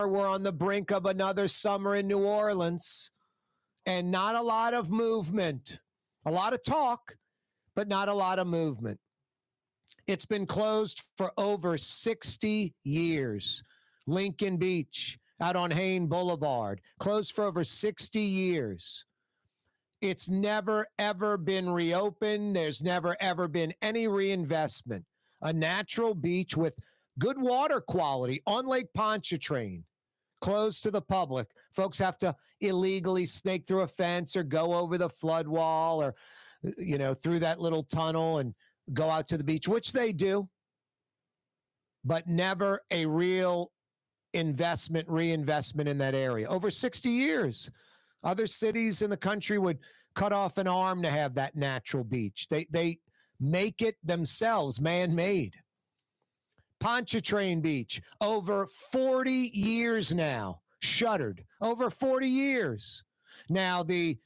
we're on the brink of another summer in New Orleans, and not a lot of movement. A lot of talk, but not a lot of movement. It's been closed for over 60 years. Lincoln Beach, out on Hain Boulevard, closed for over 60 years. It's never, ever been reopened. There's never, ever been any reinvestment. A natural beach with good water quality on Lake Pontchartrain, closed to the public. Folks have to illegally snake through a fence or go over the flood wall or, through that little tunnel and go out to the beach, which they do, but never a real reinvestment in that area. Over 60 years. Other cities in the country would cut off an arm to have that natural beach. They make it themselves, man-made. Ponchartrain Beach, over 40 years now, shuttered. Over 40 years. Now, the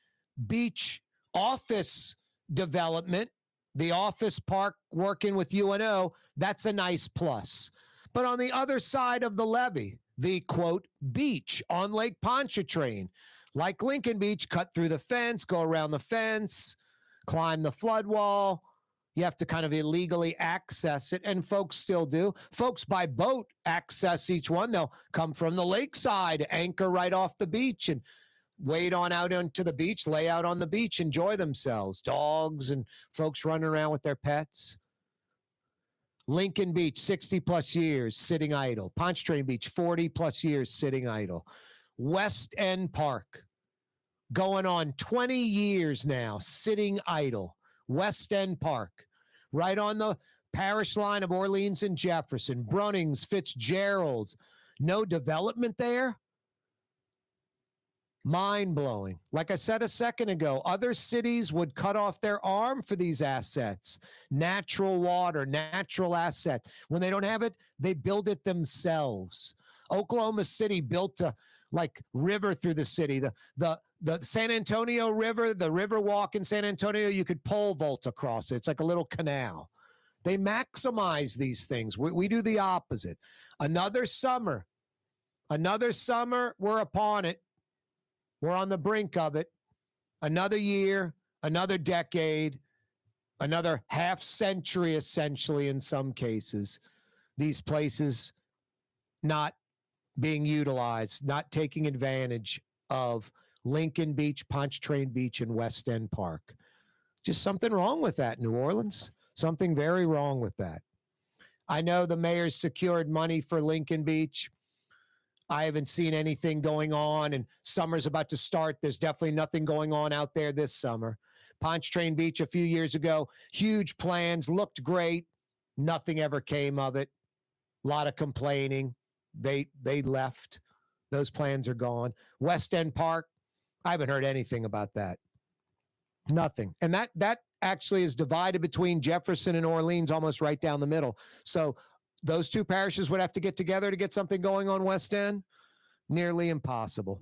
beach office development, the office park working with UNO, that's a nice plus. But on the other side of the levee, the, quote, beach on Lake Pontchartrain, like Lincoln Beach, cut through the fence, go around the fence, climb the flood wall. You have to kind of illegally access it, and folks still do. Folks by boat access each one. They'll come from the lakeside, anchor right off the beach, and wade on out onto the beach, lay out on the beach, enjoy themselves. Dogs and folks running around with their pets. Lincoln Beach, 60-plus years, sitting idle. Pontchartrain Beach, 40-plus years, sitting idle. West End Park, going on 20 years now, sitting idle. West End Park, right on the parish line of Orleans and Jefferson. Brunnings, Fitzgerald's. No development there? Mind-blowing. Like I said a second ago, other cities would cut off their arm for these assets. Natural water, natural asset. When they don't have it, they build it themselves. Oklahoma City built a river through the city. The San Antonio River, the river walk in San Antonio, you could pole vault across it. It's like a little canal. They maximize these things. We do the opposite. Another summer, we're upon it. We're on the brink of it. Another year, another decade, another half century, essentially, in some cases. These places not being utilized, not taking advantage of Lincoln Beach, Pontchartrain Beach, and West End Park. Just something wrong with that, New Orleans. Something very wrong with that. I know the mayor's secured money for Lincoln Beach. I haven't seen anything going on, and summer's about to start. There's definitely nothing going on out there this summer. Pontchartrain Beach a few years ago, huge plans, looked great. Nothing ever came of it. A lot of complaining. They left. Those plans are gone. West End Park, I haven't heard anything about that. Nothing. And that actually is divided between Jefferson and Orleans, almost right down the middle. So those two parishes would have to get together to get something going on West End. Nearly impossible.